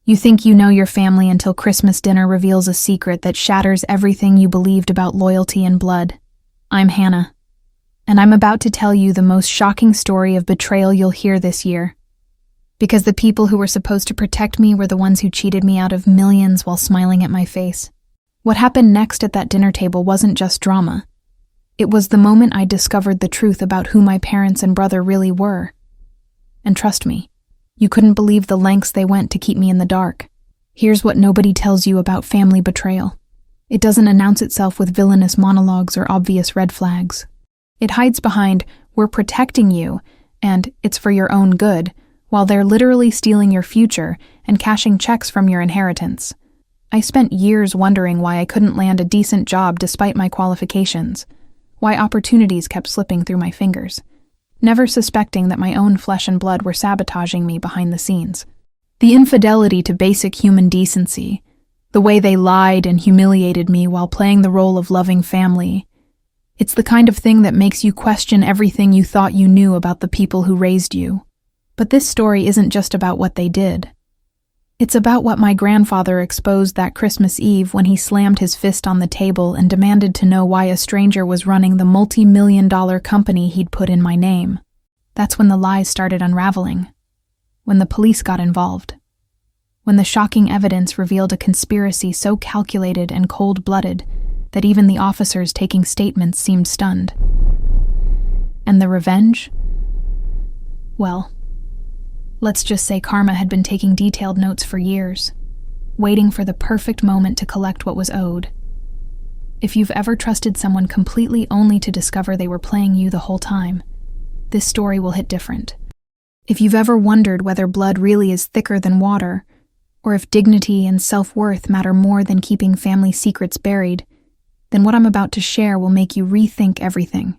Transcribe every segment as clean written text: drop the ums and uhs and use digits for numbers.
You think you know your family until Christmas dinner reveals a secret that shatters everything you believed about loyalty and blood. I'm Hannah, and I'm about to tell you the most shocking story of betrayal you'll hear this year. Because the people who were supposed to protect me were the ones who cheated me out of millions while smiling at my face. What happened next at that dinner table wasn't just drama. It was the moment I discovered the truth about who my parents and brother really were. And trust me, you couldn't believe the lengths they went to keep me in the dark. Here's what nobody tells you about family betrayal. It doesn't announce itself with villainous monologues or obvious red flags. It hides behind, "We're protecting you," and "It's for your own good," while they're literally stealing your future and cashing checks from your inheritance. I spent years wondering why I couldn't land a decent job despite my qualifications, why opportunities kept slipping through my fingers, never suspecting that my own flesh and blood were sabotaging me behind the scenes. The infidelity to basic human decency, the way they lied and humiliated me while playing the role of loving family, it's the kind of thing that makes you question everything you thought you knew about the people who raised you. But this story isn't just about what they did. It's about what my grandfather exposed that Christmas Eve when he slammed his fist on the table and demanded to know why a stranger was running the multi-million-dollar company he'd put in my name. That's when the lies started unraveling. When the police got involved. When the shocking evidence revealed a conspiracy so calculated and cold-blooded that even the officers taking statements seemed stunned. And the revenge? Well, let's just say karma had been taking detailed notes for years, waiting for the perfect moment to collect what was owed. If you've ever trusted someone completely only to discover they were playing you the whole time, this story will hit different. If you've ever wondered whether blood really is thicker than water, or if dignity and self-worth matter more than keeping family secrets buried, then what I'm about to share will make you rethink everything.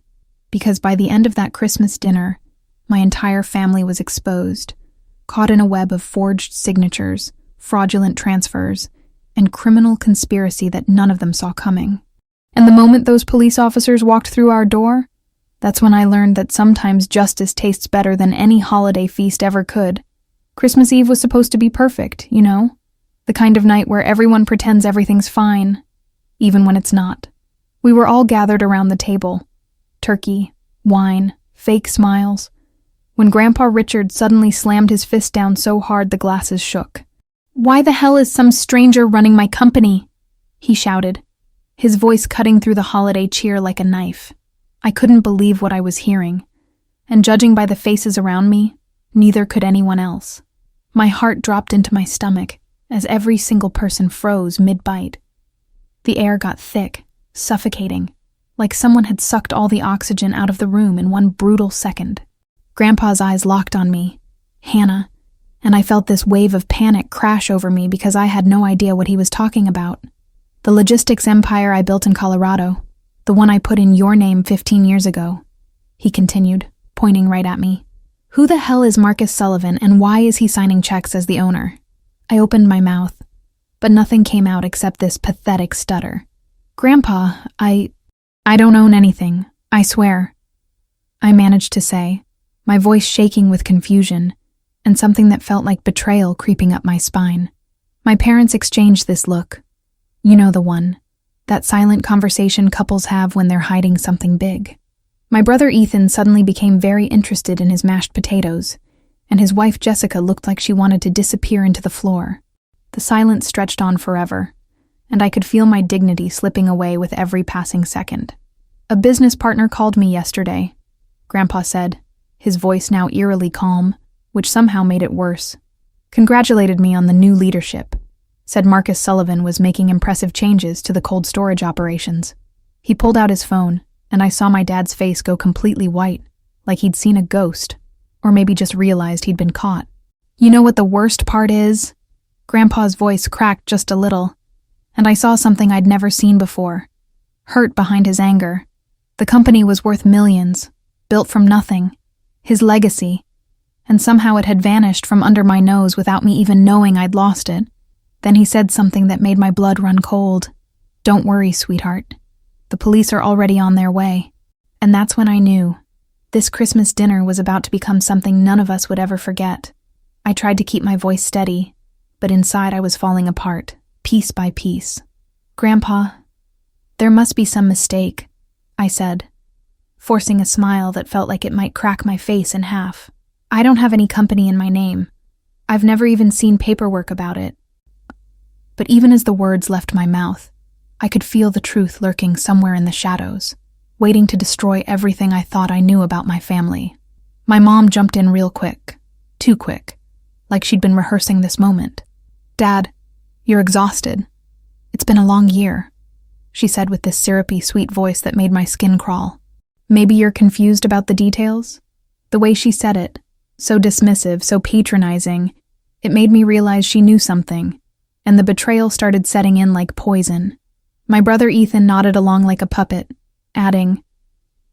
Because by the end of that Christmas dinner, my entire family was exposed, caught in a web of forged signatures, fraudulent transfers, and criminal conspiracy that none of them saw coming. And the moment those police officers walked through our door, that's when I learned that sometimes justice tastes better than any holiday feast ever could. Christmas Eve was supposed to be perfect, you know? The kind of night where everyone pretends everything's fine, even when it's not. We were all gathered around the table. Turkey, wine, fake smiles. When Grandpa Richard suddenly slammed his fist down so hard the glasses shook. "Why the hell is some stranger running my company?" he shouted, his voice cutting through the holiday cheer like a knife. I couldn't believe what I was hearing, and judging by the faces around me, neither could anyone else. My heart dropped into my stomach as every single person froze mid-bite. The air got thick, suffocating, like someone had sucked all the oxygen out of the room in one brutal second. Grandpa's eyes locked on me, Hannah, and I felt this wave of panic crash over me because I had no idea what he was talking about. "The logistics empire I built in Colorado, the one I put in your name 15 years ago," he continued, pointing right at me. "Who the hell is Marcus Sullivan, and why is he signing checks as the owner?" I opened my mouth, but nothing came out except this pathetic stutter. "Grandpa, I don't own anything, I swear," I managed to say, my voice shaking with confusion, and something that felt like betrayal creeping up my spine. My parents exchanged this look. You know the one. That silent conversation couples have when they're hiding something big. My brother Ethan suddenly became very interested in his mashed potatoes, and his wife Jessica looked like she wanted to disappear into the floor. The silence stretched on forever, and I could feel my dignity slipping away with every passing second. "A business partner called me yesterday," Grandpa said, his voice now eerily calm, which somehow made it worse. "Congratulated me on the new leadership. Said Marcus Sullivan was making impressive changes to the cold storage operations." He pulled out his phone, and I saw my dad's face go completely white, like he'd seen a ghost, or maybe just realized he'd been caught. "You know what the worst part is?" Grandpa's voice cracked just a little, and I saw something I'd never seen before. Hurt behind his anger. The company was worth millions, built from nothing. His legacy, and somehow it had vanished from under my nose without me even knowing I'd lost it. Then he said something that made my blood run cold. "Don't worry, sweetheart. The police are already on their way." And that's when I knew. This Christmas dinner was about to become something none of us would ever forget. I tried to keep my voice steady, but inside I was falling apart, piece by piece. "Grandpa, there must be some mistake," I said, forcing a smile that felt like it might crack my face in half. "I don't have any company in my name. I've never even seen paperwork about it." But even as the words left my mouth, I could feel the truth lurking somewhere in the shadows, waiting to destroy everything I thought I knew about my family. My mom jumped in real quick, too quick, like she'd been rehearsing this moment. "Dad, you're exhausted. It's been a long year," she said with this syrupy, sweet voice that made my skin crawl. "Maybe you're confused about the details?" The way she said it, so dismissive, so patronizing, it made me realize she knew something, and the betrayal started setting in like poison. My brother Ethan nodded along like a puppet, adding,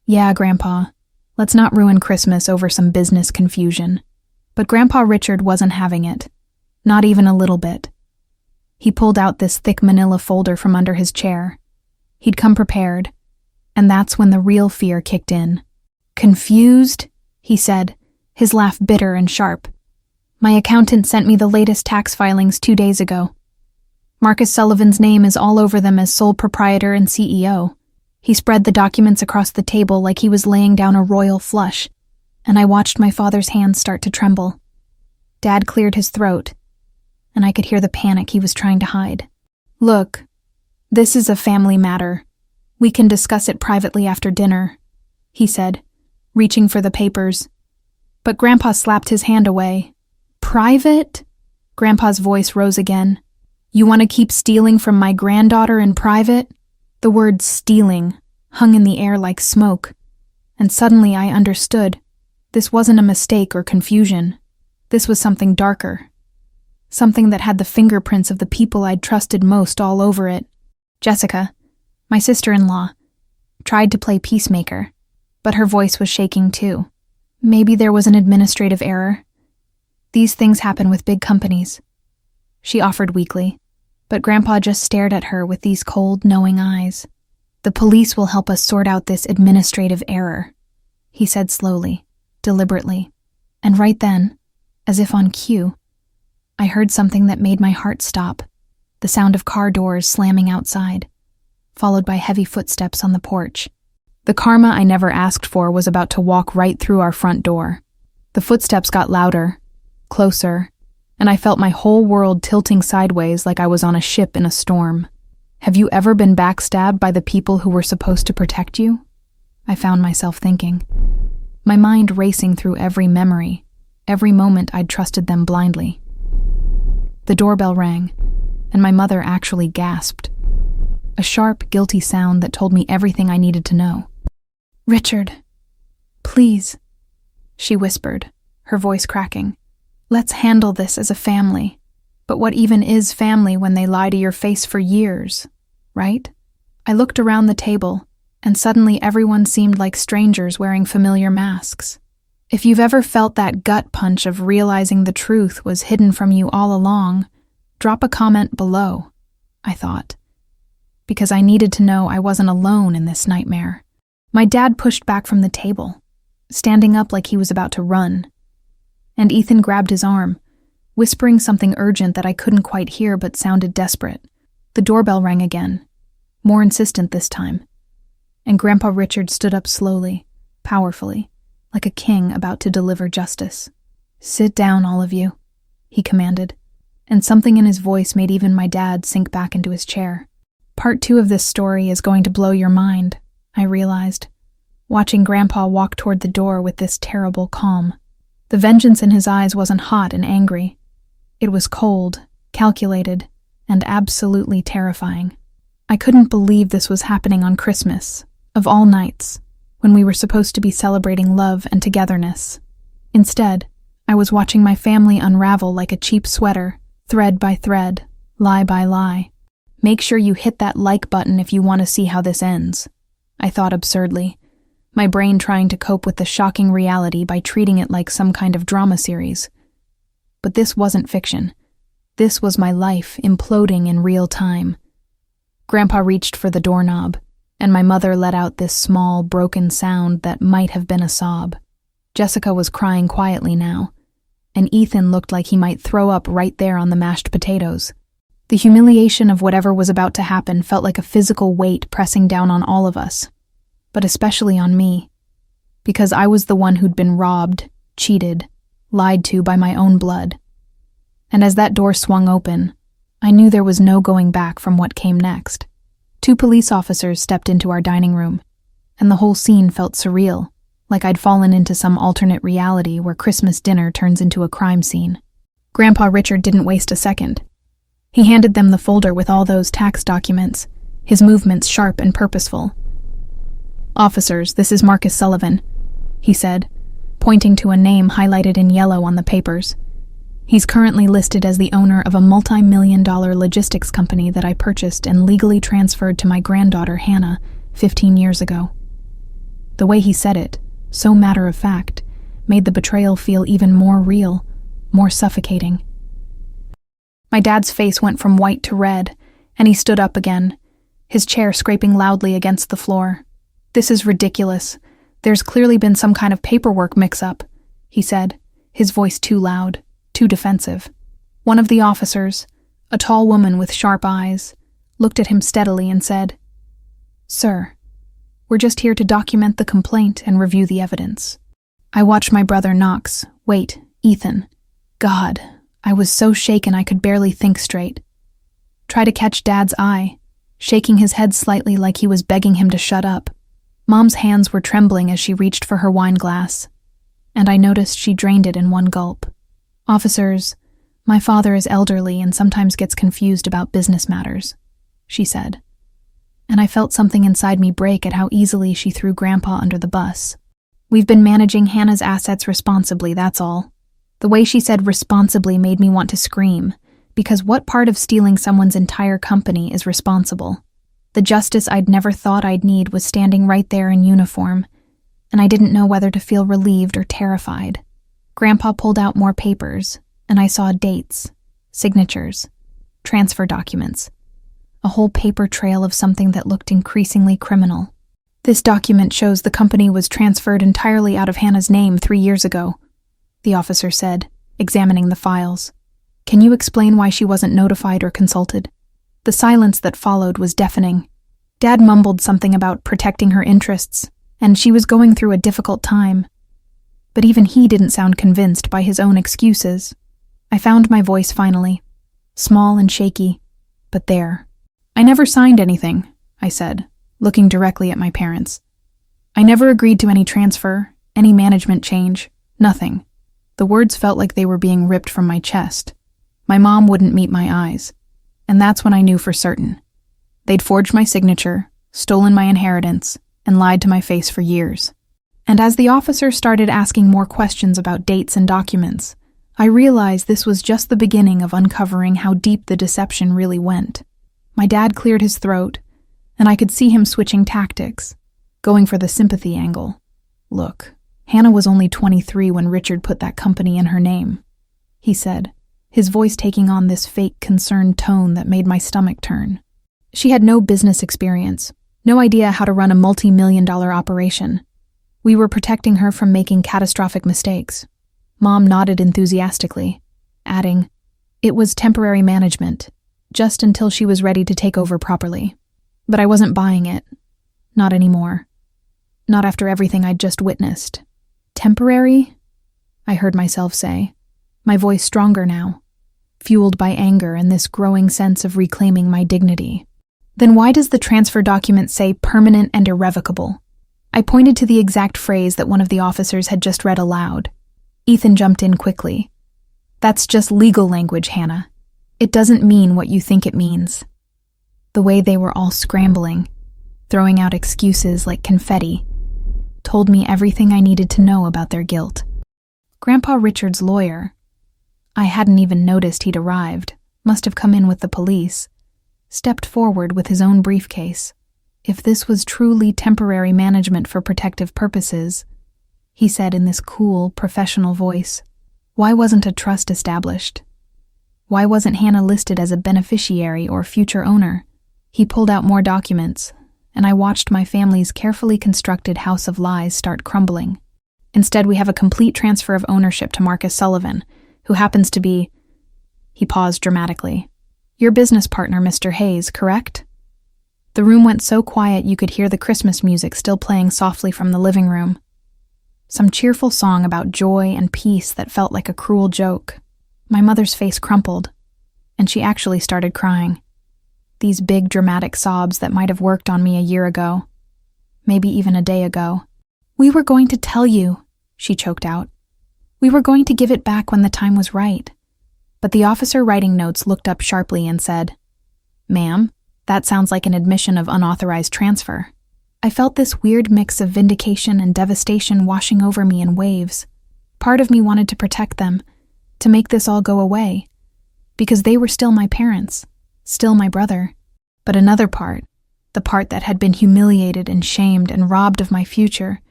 "Yeah, Grandpa, let's not ruin Christmas over some business confusion." But Grandpa Richard wasn't having it, not even a little bit. He pulled out this thick manila folder from under his chair. He'd come prepared, and that's when the real fear kicked in. "Confused?" he said, his laugh bitter and sharp. "My accountant sent me the latest tax filings 2 days ago. Marcus Sullivan's name is all over them as sole proprietor and CEO. He spread the documents across the table like he was laying down a royal flush, and I watched my father's hands start to tremble. Dad cleared his throat, and I could hear the panic he was trying to hide. "Look, this is a family matter. We can discuss it privately after dinner," he said, reaching for the papers. But Grandpa slapped his hand away. "Private?" Grandpa's voice rose again. "You want to keep stealing from my granddaughter in private?" The word stealing hung in the air like smoke, and suddenly I understood. This wasn't a mistake or confusion. This was something darker. Something that had the fingerprints of the people I'd trusted most all over it. Jessica, my sister-in-law, tried to play peacemaker, but her voice was shaking too. "Maybe there was an administrative error. These things happen with big companies," she offered weakly, but Grandpa just stared at her with these cold, knowing eyes. "The police will help us sort out this administrative error," he said slowly, deliberately, and right then, as if on cue, I heard something that made my heart stop, the sound of car doors slamming outside, followed by heavy footsteps on the porch. The karma I never asked for was about to walk right through our front door. The footsteps got louder, closer, and I felt my whole world tilting sideways like I was on a ship in a storm. "Have you ever been backstabbed by the people who were supposed to protect you?" I found myself thinking, my mind racing through every memory, every moment I'd trusted them blindly. The doorbell rang, and my mother actually gasped. A sharp, guilty sound that told me everything I needed to know. "Richard, please," she whispered, her voice cracking. "Let's handle this as a family. But what even is family when they lie to your face for years, right?" I looked around the table, and suddenly everyone seemed like strangers wearing familiar masks. If you've ever felt that gut punch of realizing the truth was hidden from you all along, drop a comment below, I thought, because I needed to know I wasn't alone in this nightmare. My dad pushed back from the table, standing up like he was about to run, and Ethan grabbed his arm, whispering something urgent that I couldn't quite hear but sounded desperate. The doorbell rang again, more insistent this time, and Grandpa Richard stood up slowly, powerfully, like a king about to deliver justice. "Sit down, all of you," he commanded, and something in his voice made even my dad sink back into his chair. Part 2 of this story is going to blow your mind, I realized, watching Grandpa walk toward the door with this terrible calm. The vengeance in his eyes wasn't hot and angry. It was cold, calculated, and absolutely terrifying. I couldn't believe this was happening on Christmas, of all nights, when we were supposed to be celebrating love and togetherness. Instead, I was watching my family unravel like a cheap sweater, thread by thread, lie by lie. "Make sure you hit that like button if you want to see how this ends," I thought absurdly, my brain trying to cope with the shocking reality by treating it like some kind of drama series. But this wasn't fiction. This was my life imploding in real time. Grandpa reached for the doorknob, and my mother let out this small, broken sound that might have been a sob. Jessica was crying quietly now, and Ethan looked like he might throw up right there on the mashed potatoes. The humiliation of whatever was about to happen felt like a physical weight pressing down on all of us, but especially on me, because I was the one who'd been robbed, cheated, lied to by my own blood. And as that door swung open, I knew there was no going back from what came next. 2 police officers stepped into our dining room, and the whole scene felt surreal, like I'd fallen into some alternate reality where Christmas dinner turns into a crime scene. Grandpa Richard didn't waste a second. He handed them the folder with all those tax documents, his movements sharp and purposeful. "Officers, this is Marcus Sullivan," he said, pointing to a name highlighted in yellow on the papers. "He's currently listed as the owner of a multi-million-dollar logistics company that I purchased and legally transferred to my granddaughter Hannah 15 years ago." The way he said it, so matter-of-fact, made the betrayal feel even more real, more suffocating. My dad's face went from white to red, and he stood up again, his chair scraping loudly against the floor. "This is ridiculous. There's clearly been some kind of paperwork mix-up," he said, his voice too loud, too defensive. One of the officers, a tall woman with sharp eyes, looked at him steadily and said, "Sir, we're just here to document the complaint and review the evidence." I watched my brother Knox. Wait, Ethan. God, I was so shaken I could barely think straight. Try to catch Dad's eye, shaking his head slightly like he was begging him to shut up. Mom's hands were trembling as she reached for her wine glass, and I noticed she drained it in one gulp. "Officers, my father is elderly and sometimes gets confused about business matters," she said. And I felt something inside me break at how easily she threw Grandpa under the bus. "We've been managing Hannah's assets responsibly, that's all." The way she said responsibly made me want to scream, because what part of stealing someone's entire company is responsible? The justice I'd never thought I'd need was standing right there in uniform, and I didn't know whether to feel relieved or terrified. Grandpa pulled out more papers, and I saw dates, signatures, transfer documents, a whole paper trail of something that looked increasingly criminal. "This document shows the company was transferred entirely out of Hannah's name 3 years ago," the officer said, examining the files. "Can you explain why she wasn't notified or consulted?" The silence that followed was deafening. Dad mumbled something about protecting her interests, and she was going through a difficult time. But even he didn't sound convinced by his own excuses. I found my voice finally, small and shaky, but there. "I never signed anything," I said, looking directly at my parents. "I never agreed to any transfer, any management change, nothing." The words felt like they were being ripped from my chest. My mom wouldn't meet my eyes, and that's when I knew for certain. They'd forged my signature, stolen my inheritance, and lied to my face for years. And as the officer started asking more questions about dates and documents, I realized this was just the beginning of uncovering how deep the deception really went. My dad cleared his throat, and I could see him switching tactics, going for the sympathy angle. "Look, Hannah was only 23 when Richard put that company in her name," he said, his voice taking on this fake concerned tone that made my stomach turn. "She had no business experience, no idea how to run a multi-million-dollar operation. We were protecting her from making catastrophic mistakes." Mom nodded enthusiastically, adding, "It was temporary management, just until she was ready to take over properly. But I wasn't buying it. Not anymore. Not after everything I'd just witnessed." "Temporary?" I heard myself say, my voice stronger now, fueled by anger and this growing sense of reclaiming my dignity. "Then why does the transfer document say permanent and irrevocable?" I pointed to the exact phrase that one of the officers had just read aloud. Ethan jumped in quickly. "That's just legal language, Hannah. It doesn't mean what you think it means." The way they were all scrambling, throwing out excuses like confetti, told me everything I needed to know about their guilt. Grandpa Richard's lawyer, I hadn't even noticed he'd arrived, must have come in with the police, stepped forward with his own briefcase. If this was truly temporary management for protective purposes, he said in this cool, professional voice, why wasn't a trust established? Why wasn't Hannah listed as a beneficiary or future owner? He pulled out more documents, and I watched my family's carefully constructed house of lies start crumbling. Instead, we have a complete transfer of ownership to Marcus Sullivan, who happens to be—" He paused dramatically. "Your business partner, Mr. Hayes, correct?" The room went so quiet you could hear the Christmas music still playing softly from the living room. Some cheerful song about joy and peace that felt like a cruel joke. My mother's face crumpled, and she actually started crying. These big, dramatic sobs that might have worked on me a year ago, maybe even a day ago. "We were going to tell you," she choked out. "We were going to give it back when the time was right." But the officer writing notes looked up sharply and said, "Ma'am, that sounds like an admission of unauthorized transfer." I felt this weird mix of vindication and devastation washing over me in waves. Part of me wanted to protect them, to make this all go away, because they were still my parents, still my brother. But another part, the part that had been humiliated and shamed and robbed of my future,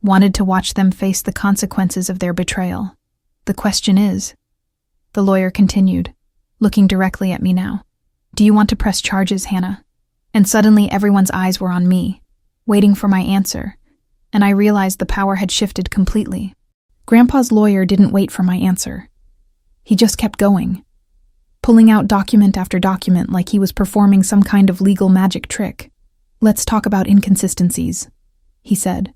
wanted to watch them face the consequences of their betrayal. "The question is," the lawyer continued, looking directly at me now, "do you want to press charges, Hannah?" And suddenly everyone's eyes were on me, waiting for my answer, and I realized the power had shifted completely. Grandpa's lawyer didn't wait for my answer. He just kept going, pulling out document after document like he was performing some kind of legal magic trick. "Let's talk about inconsistencies," he said,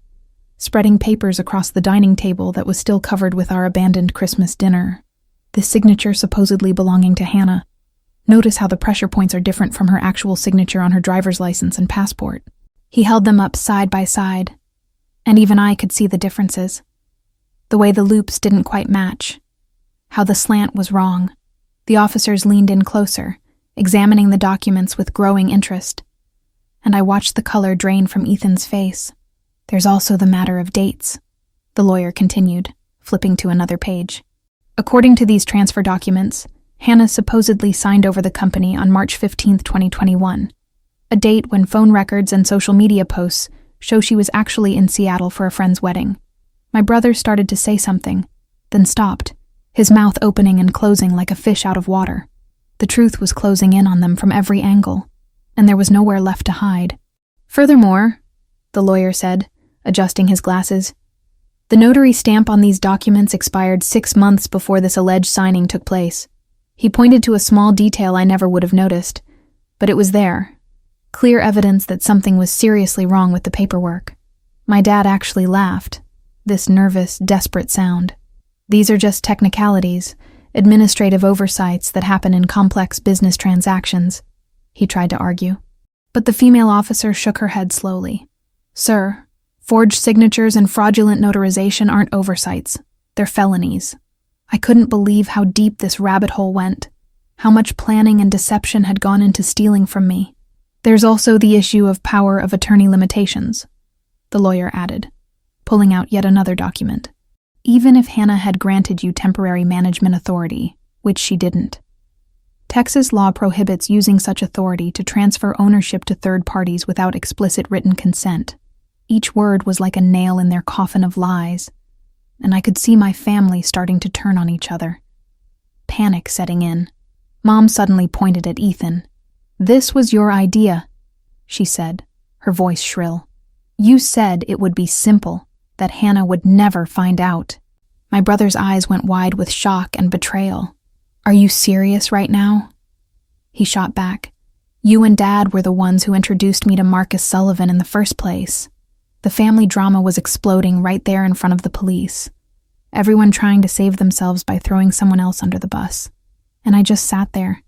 spreading papers across the dining table that was still covered with our abandoned Christmas dinner. This signature supposedly belonging to Hannah. Notice how the pressure points are different from her actual signature on her driver's license and passport. He held them up side by side, and even I could see the differences. The way the loops didn't quite match, how the slant was wrong. The officers leaned in closer, examining the documents with growing interest, and I watched the color drain from Ethan's face. "There's also the matter of dates," the lawyer continued, flipping to another page. "According to these transfer documents, Hannah supposedly signed over the company on March 15, 2021, a date when phone records and social media posts show she was actually in Seattle for a friend's wedding. My brother started to say something, then stopped, his mouth opening and closing like a fish out of water. The truth was closing in on them from every angle, and there was nowhere left to hide. Furthermore, the lawyer said, adjusting his glasses, the notary stamp on these documents expired 6 months before this alleged signing took place. He pointed to a small detail I never would have noticed, but it was there. Clear evidence that something was seriously wrong with the paperwork. My dad actually laughed, this nervous, desperate sound. These are just technicalities, administrative oversights that happen in complex business transactions, he tried to argue. But the female officer shook her head slowly. Sir, forged signatures and fraudulent notarization aren't oversights. They're felonies. I couldn't believe how deep this rabbit hole went, how much planning and deception had gone into stealing from me. There's also the issue of power of attorney limitations, the lawyer added, pulling out yet another document. Even if Hannah had granted you temporary management authority, which she didn't, Texas law prohibits using such authority to transfer ownership to third parties without explicit written consent. Each word was like a nail in their coffin of lies, and I could see my family starting to turn on each other. Panic setting in. Mom suddenly pointed at Ethan. "This was your idea," she said, her voice shrill. "You said it would be simple, that Hannah would never find out." My brother's eyes went wide with shock and betrayal. "Are you serious right now?" He shot back. "You and Dad were the ones who introduced me to Marcus Sullivan in the first place." The family drama was exploding right there in front of the police, everyone trying to save themselves by throwing someone else under the bus. And I just sat there,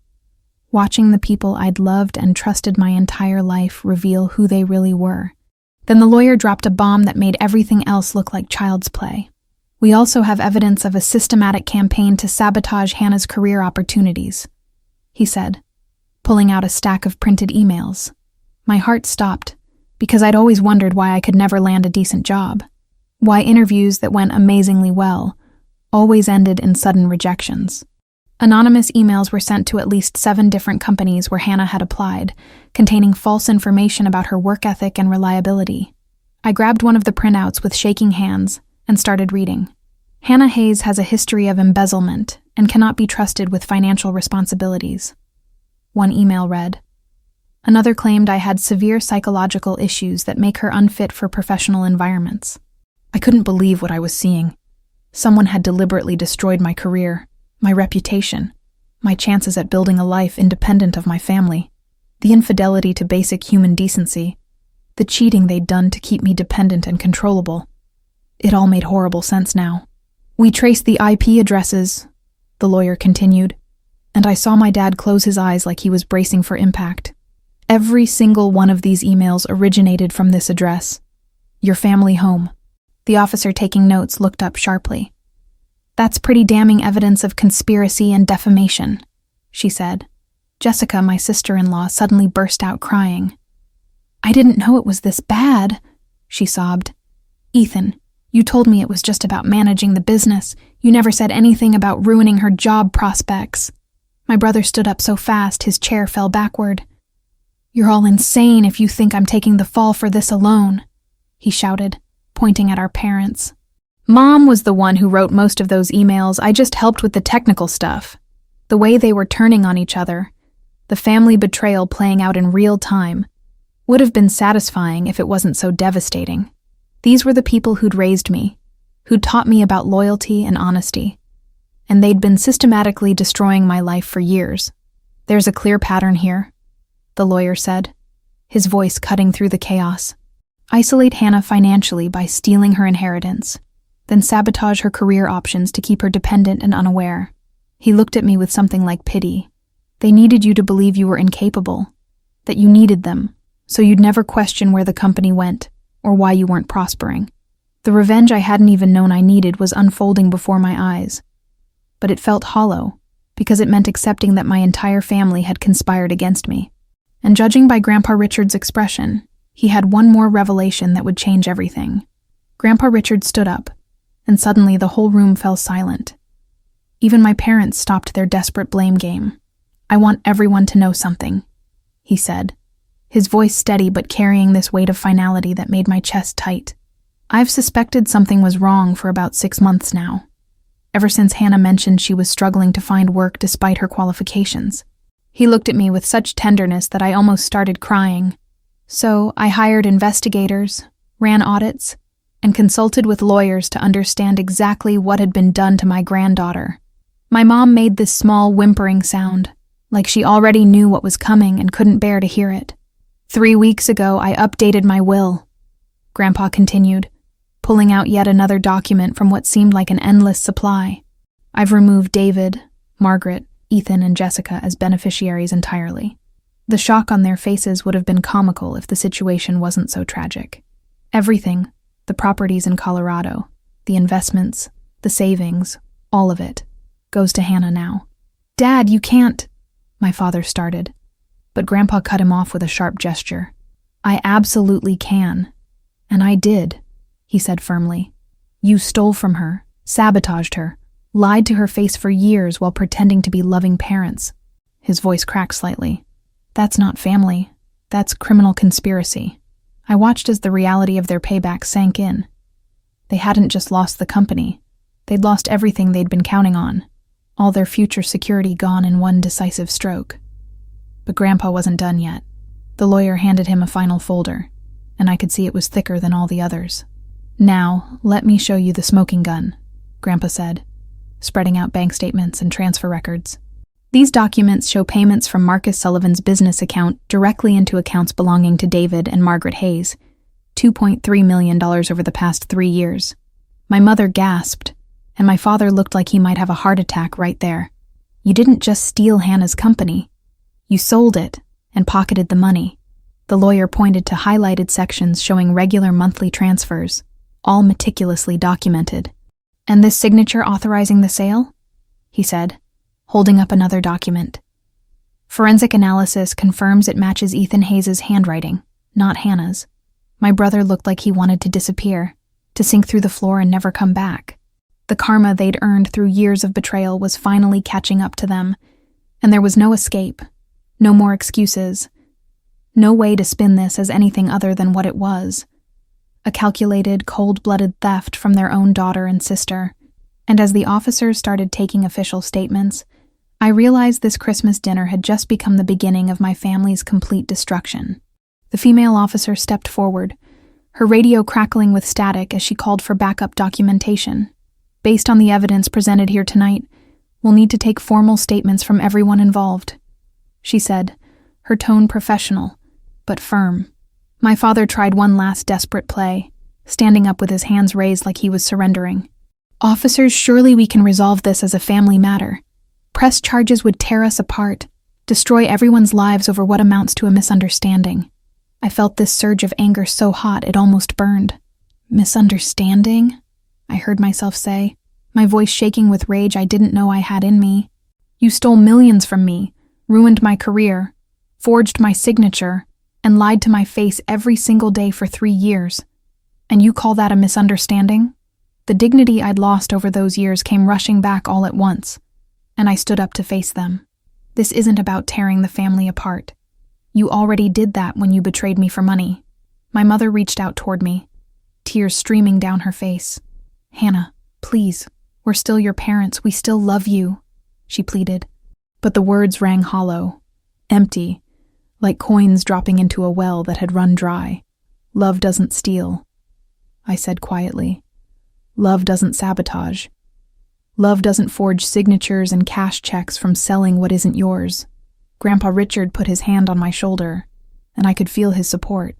watching the people I'd loved and trusted my entire life reveal who they really were. Then the lawyer dropped a bomb that made everything else look like child's play. "We also have evidence of a systematic campaign to sabotage Hannah's career opportunities," he said, pulling out a stack of printed emails. My heart stopped, because I'd always wondered why I could never land a decent job. Why interviews that went amazingly well always ended in sudden rejections. Anonymous emails were sent to at least 7 different companies where Hannah had applied, containing false information about her work ethic and reliability. I grabbed one of the printouts with shaking hands and started reading. Hannah Hayes has a history of embezzlement and cannot be trusted with financial responsibilities. One email read. Another claimed I had severe psychological issues that make her unfit for professional environments. I couldn't believe what I was seeing. Someone had deliberately destroyed my career, my reputation, my chances at building a life independent of my family, the infidelity to basic human decency, the cheating they'd done to keep me dependent and controllable. It all made horrible sense now. We traced the IP addresses, the lawyer continued, and I saw my dad close his eyes like he was bracing for impact. Every single one of these emails originated from this address. Your family home. The officer taking notes looked up sharply. That's pretty damning evidence of conspiracy and defamation, she said. Jessica, my sister-in-law, suddenly burst out crying. I didn't know it was this bad, she sobbed. Ethan, you told me it was just about managing the business. You never said anything about ruining her job prospects. My brother stood up so fast his chair fell backward. You're all insane if you think I'm taking the fall for this alone, he shouted, pointing at our parents. Mom was the one who wrote most of those emails. I just helped with the technical stuff. The way they were turning on each other, the family betrayal playing out in real time, would have been satisfying if it wasn't so devastating. These were the people who'd raised me, who'd taught me about loyalty and honesty, and they'd been systematically destroying my life for years. There's a clear pattern here, the lawyer said, his voice cutting through the chaos. Isolate Hannah financially by stealing her inheritance, then sabotage her career options to keep her dependent and unaware. He looked at me with something like pity. They needed you to believe you were incapable, that you needed them, so you'd never question where the company went or why you weren't prospering. The revenge I hadn't even known I needed was unfolding before my eyes. But it felt hollow, because it meant accepting that my entire family had conspired against me. And judging by Grandpa Richard's expression, he had one more revelation that would change everything. Grandpa Richard stood up, and suddenly the whole room fell silent. Even my parents stopped their desperate blame game. I want everyone to know something, he said, his voice steady but carrying this weight of finality that made my chest tight. I've suspected something was wrong for about 6 months now, ever since Hannah mentioned she was struggling to find work despite her qualifications. He looked at me with such tenderness that I almost started crying. So I hired investigators, ran audits, and consulted with lawyers to understand exactly what had been done to my granddaughter. My mom made this small whimpering sound, like she already knew what was coming and couldn't bear to hear it. 3 weeks ago, I updated my will, Grandpa continued, pulling out yet another document from what seemed like an endless supply. I've removed David, Margaret, Ethan, and Jessica as beneficiaries entirely. The shock on their faces would have been comical if the situation wasn't so tragic. Everything, the properties in Colorado, the investments, the savings, all of it, goes to Hannah now. Dad, you can't, my father started, but Grandpa cut him off with a sharp gesture. I absolutely can, and I did, he said firmly. You stole from her, sabotaged her, lied to her face for years while pretending to be loving parents. His voice cracked slightly. That's not family. That's criminal conspiracy. I watched as the reality of their payback sank in. They hadn't just lost the company. They'd lost everything they'd been counting on. All their future security gone in one decisive stroke. But Grandpa wasn't done yet. The lawyer handed him a final folder, and I could see it was thicker than all the others. Now, let me show you the smoking gun, Grandpa said, spreading out bank statements and transfer records. These documents show payments from Marcus Sullivan's business account directly into accounts belonging to David and Margaret Hayes, $2.3 million over the past 3 years. My mother gasped, and my father looked like he might have a heart attack right there. You didn't just steal Hannah's company. You sold it and pocketed the money. The lawyer pointed to highlighted sections showing regular monthly transfers, all meticulously documented. And this signature authorizing the sale? He said, holding up another document. Forensic analysis confirms it matches Ethan Hayes' handwriting, not Hannah's. My brother looked like he wanted to disappear, to sink through the floor and never come back. The karma they'd earned through years of betrayal was finally catching up to them, and there was no escape, no more excuses, no way to spin this as anything other than what it was. A calculated, cold-blooded theft from their own daughter and sister. And as the officers started taking official statements, I realized this Christmas dinner had just become the beginning of my family's complete destruction. The female officer stepped forward, her radio crackling with static as she called for backup documentation. Based on the evidence presented here tonight, We'll need to take formal statements from everyone involved," she said, her tone professional, but firm. My father tried one last desperate play, standing up with his hands raised like he was surrendering. "Officers, surely we can resolve this as a family matter. Press charges would tear us apart, destroy everyone's lives over what amounts to a misunderstanding." I felt this surge of anger so hot it almost burned. "Misunderstanding?" I heard myself say, my voice shaking with rage I didn't know I had in me. "You stole millions from me, ruined my career, forged my signature, and lied to my face every single day for 3 years. And you call that a misunderstanding?" The dignity I'd lost over those years came rushing back all at once, and I stood up to face them. "This isn't about tearing the family apart. You already did that when you betrayed me for money." My mother reached out toward me, tears streaming down her face. "Hannah, please, we're still your parents, we still love you," she pleaded. But the words rang hollow, empty, like coins dropping into a well that had run dry. "Love doesn't steal," I said quietly. "Love doesn't sabotage. Love doesn't forge signatures and cash checks from selling what isn't yours." Grandpa Richard put his hand on my shoulder, and I could feel his support,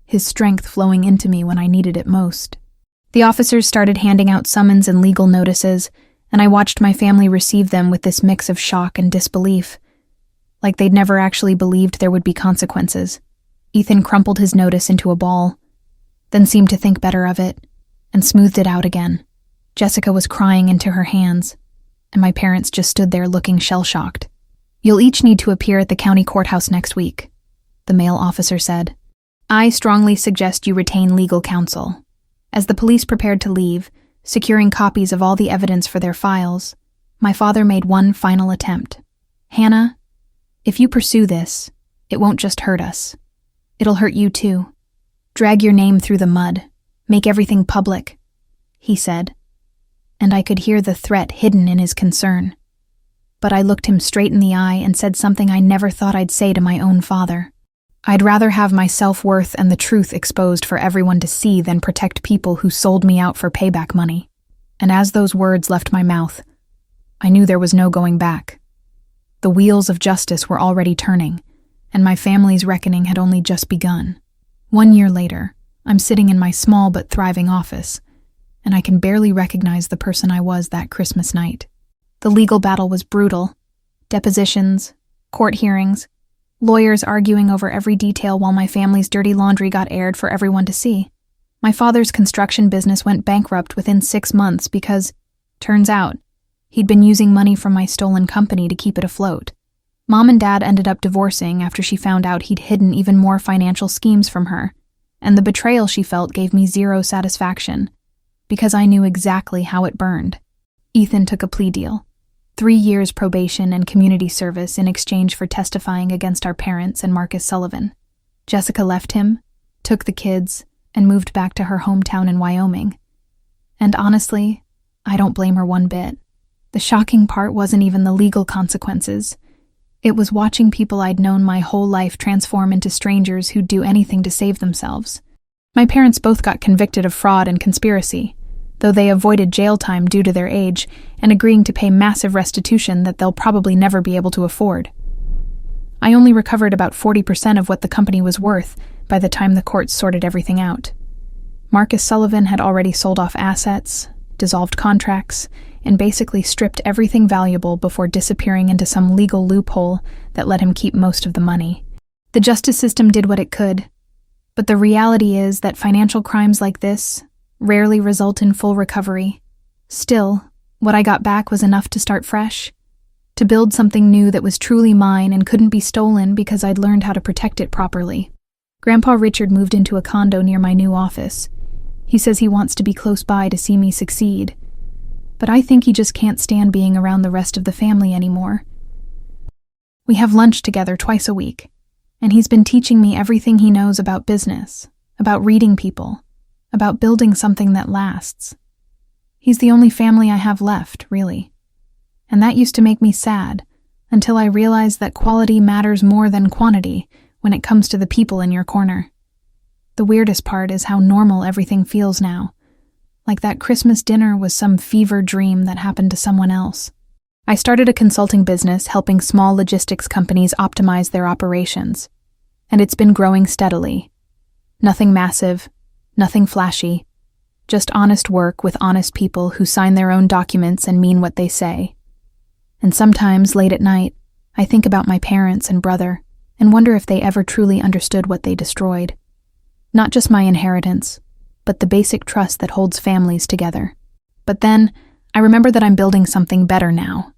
his strength flowing into me when I needed it most. The officers started handing out summons and legal notices, and I watched my family receive them with this mix of shock and disbelief, like they'd never actually believed there would be consequences. Ethan crumpled his notice into a ball, then seemed to think better of it, and smoothed it out again. Jessica was crying into her hands, and my parents just stood there looking shell-shocked. "You'll each need to appear at the county courthouse next week," the male officer said. "I strongly suggest you retain legal counsel." As the police prepared to leave, securing copies of all the evidence for their files, my father made one final attempt. "Hannah, if you pursue this, it won't just hurt us. It'll hurt you too. Drag your name through the mud. Make everything public," he said, and I could hear the threat hidden in his concern. But I looked him straight in the eye and said something I never thought I'd say to my own father. "I'd rather have my self-worth and the truth exposed for everyone to see than protect people who sold me out for payback money." And as those words left my mouth, I knew there was no going back. The wheels of justice were already turning, and my family's reckoning had only just begun. 1 year later, I'm sitting in my small but thriving office, and I can barely recognize the person I was that Christmas night. The legal battle was brutal. Depositions, court hearings, lawyers arguing over every detail while my family's dirty laundry got aired for everyone to see. My father's construction business went bankrupt within 6 months because, turns out, he'd been using money from my stolen company to keep it afloat. Mom and Dad ended up divorcing after she found out he'd hidden even more financial schemes from her, and the betrayal she felt gave me zero satisfaction, because I knew exactly how it burned. Ethan took a plea deal. 3 years probation and community service in exchange for testifying against our parents and Marcus Sullivan. Jessica left him, took the kids, and moved back to her hometown in Wyoming. And honestly, I don't blame her one bit. The shocking part wasn't even the legal consequences. It was watching people I'd known my whole life transform into strangers who'd do anything to save themselves. My parents both got convicted of fraud and conspiracy, though they avoided jail time due to their age and agreeing to pay massive restitution that they'll probably never be able to afford. I only recovered about 40% of what the company was worth by the time the courts sorted everything out. Marcus Sullivan had already sold off assets, dissolved contracts, and basically stripped everything valuable before disappearing into some legal loophole that let him keep most of the money. The justice system did what it could, but the reality is that financial crimes like this rarely result in full recovery. Still, what I got back was enough to start fresh, to build something new that was truly mine and couldn't be stolen because I'd learned how to protect it properly. Grandpa Richard moved into a condo near my new office. He says he wants to be close by to see me succeed, but I think he just can't stand being around the rest of the family anymore. We have lunch together twice a week, and he's been teaching me everything he knows about business, about reading people, about building something that lasts. He's the only family I have left, really. And that used to make me sad, until I realized that quality matters more than quantity when it comes to the people in your corner. The weirdest part is how normal everything feels now, like that Christmas dinner was some fever dream that happened to someone else. I started a consulting business helping small logistics companies optimize their operations, and it's been growing steadily. Nothing massive, nothing flashy, just honest work with honest people who sign their own documents and mean what they say. And sometimes, late at night, I think about my parents and brother and wonder if they ever truly understood what they destroyed. Not just my inheritance, but the basic trust that holds families together. But then, I remember that I'm building something better now,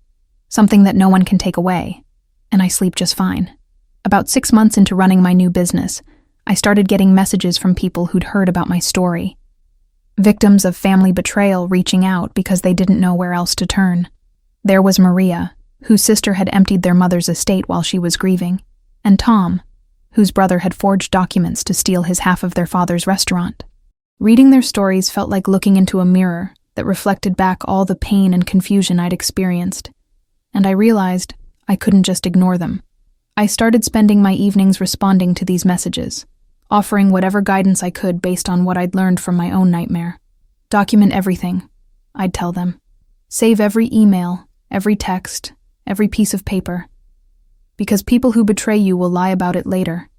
something that no one can take away, and I sleep just fine. About 6 months into running my new business, I started getting messages from people who'd heard about my story. Victims of family betrayal reaching out because they didn't know where else to turn. There was Maria, whose sister had emptied their mother's estate while she was grieving, and Tom, whose brother had forged documents to steal his half of their father's restaurant. Reading their stories felt like looking into a mirror that reflected back all the pain and confusion I'd experienced, and I realized I couldn't just ignore them. I started spending my evenings responding to these messages, offering whatever guidance I could based on what I'd learned from my own nightmare. Document everything, I'd tell them. Save every email, every text, every piece of paper. Because people who betray you will lie about it later,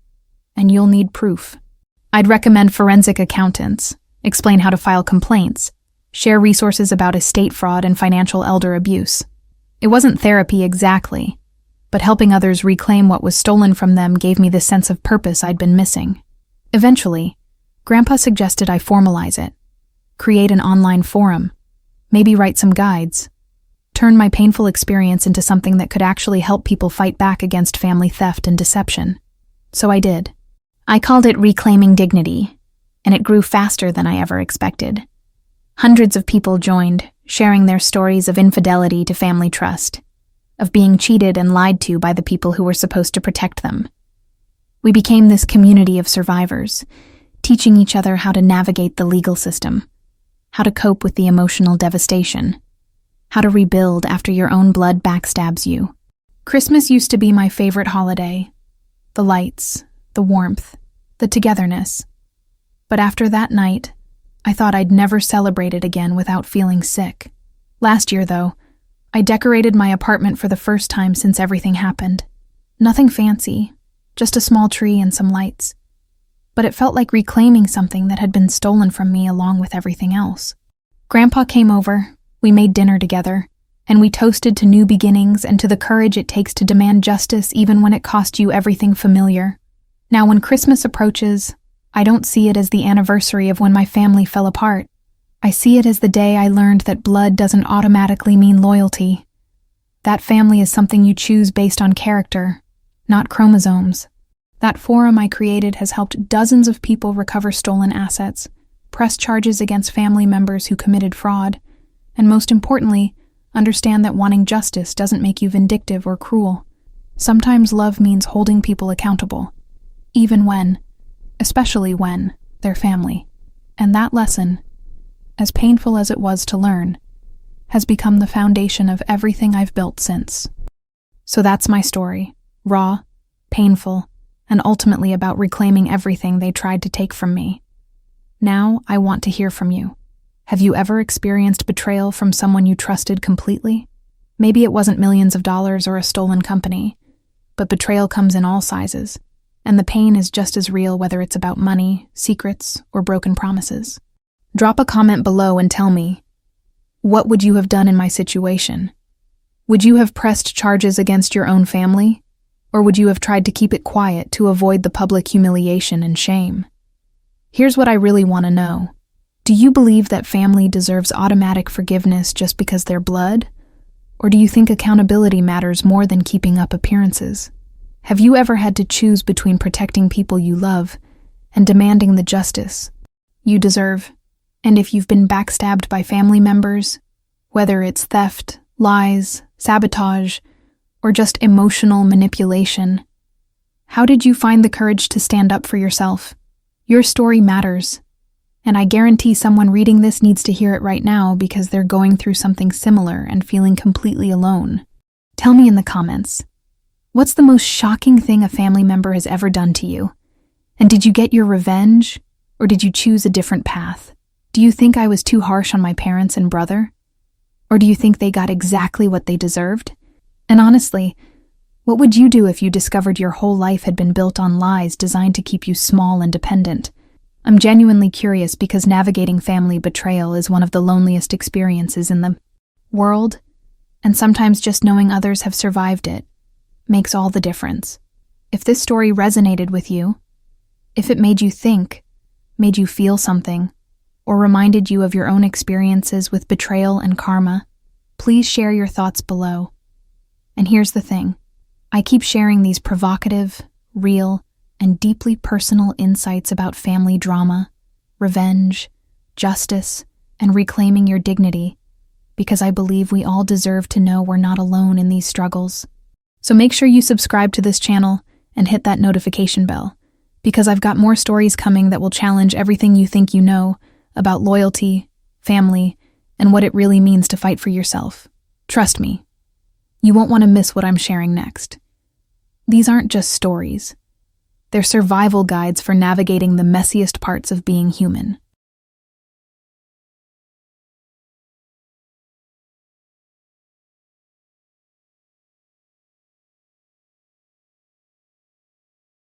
and you'll need proof. I'd recommend forensic accountants, explain how to file complaints, share resources about estate fraud and financial elder abuse. It wasn't therapy exactly, but helping others reclaim what was stolen from them gave me the sense of purpose I'd been missing. Eventually, Grandpa suggested I formalize it, create an online forum, maybe write some guides, turn my painful experience into something that could actually help people fight back against family theft and deception. So I did. I called it Reclaiming Dignity, and it grew faster than I ever expected. Hundreds of people joined, sharing their stories of infidelity to family trust, of being cheated and lied to by the people who were supposed to protect them. We became this community of survivors, teaching each other how to navigate the legal system, how to cope with the emotional devastation, how to rebuild after your own blood backstabs you. Christmas used to be my favorite holiday. The lights, the warmth, the togetherness. But after that night, I thought I'd never celebrate it again without feeling sick. Last year, though, I decorated my apartment for the first time since everything happened. Nothing fancy, just a small tree and some lights. But it felt like reclaiming something that had been stolen from me along with everything else. Grandpa came over, we made dinner together, and we toasted to new beginnings and to the courage it takes to demand justice even when it costs you everything familiar. Now, when Christmas approaches, I don't see it as the anniversary of when my family fell apart. I see it as the day I learned that blood doesn't automatically mean loyalty. That family is something you choose based on character, not chromosomes. That forum I created has helped dozens of people recover stolen assets, press charges against family members who committed fraud, and most importantly, understand that wanting justice doesn't make you vindictive or cruel. Sometimes love means holding people accountable, even when, especially when, they're family. And that lesson, as painful as it was to learn, has become the foundation of everything I've built since. So that's my story, raw, painful, and ultimately about reclaiming everything they tried to take from me. Now I want to hear from you. Have you ever experienced betrayal from someone you trusted completely? Maybe it wasn't millions of dollars or a stolen company, but betrayal comes in all sizes, and the pain is just as real whether it's about money, secrets, or broken promises. Drop a comment below and tell me, what would you have done in my situation? Would you have pressed charges against your own family? Or would you have tried to keep it quiet to avoid the public humiliation and shame? Here's what I really want to know. Do you believe that family deserves automatic forgiveness just because they're blood? Or do you think accountability matters more than keeping up appearances? Have you ever had to choose between protecting people you love and demanding the justice you deserve? And if you've been backstabbed by family members, whether it's theft, lies, sabotage, or just emotional manipulation, how did you find the courage to stand up for yourself? Your story matters, and I guarantee someone reading this needs to hear it right now because they're going through something similar and feeling completely alone. Tell me in the comments, what's the most shocking thing a family member has ever done to you? And did you get your revenge, or did you choose a different path? Do you think I was too harsh on my parents and brother? Or do you think they got exactly what they deserved? And honestly, what would you do if you discovered your whole life had been built on lies designed to keep you small and dependent? I'm genuinely curious because navigating family betrayal is one of the loneliest experiences in the world, and sometimes just knowing others have survived it makes all the difference. If this story resonated with you, if it made you think, made you feel something, or reminded you of your own experiences with betrayal and karma, please share your thoughts below. And here's the thing. I keep sharing these provocative, real, and deeply personal insights about family drama, revenge, justice, and reclaiming your dignity because I believe we all deserve to know we're not alone in these struggles. So make sure you subscribe to this channel and hit that notification bell, because I've got more stories coming that will challenge everything you think you know about loyalty, family, and what it really means to fight for yourself. Trust me, you won't want to miss what I'm sharing next. These aren't just stories. They're survival guides for navigating the messiest parts of being human.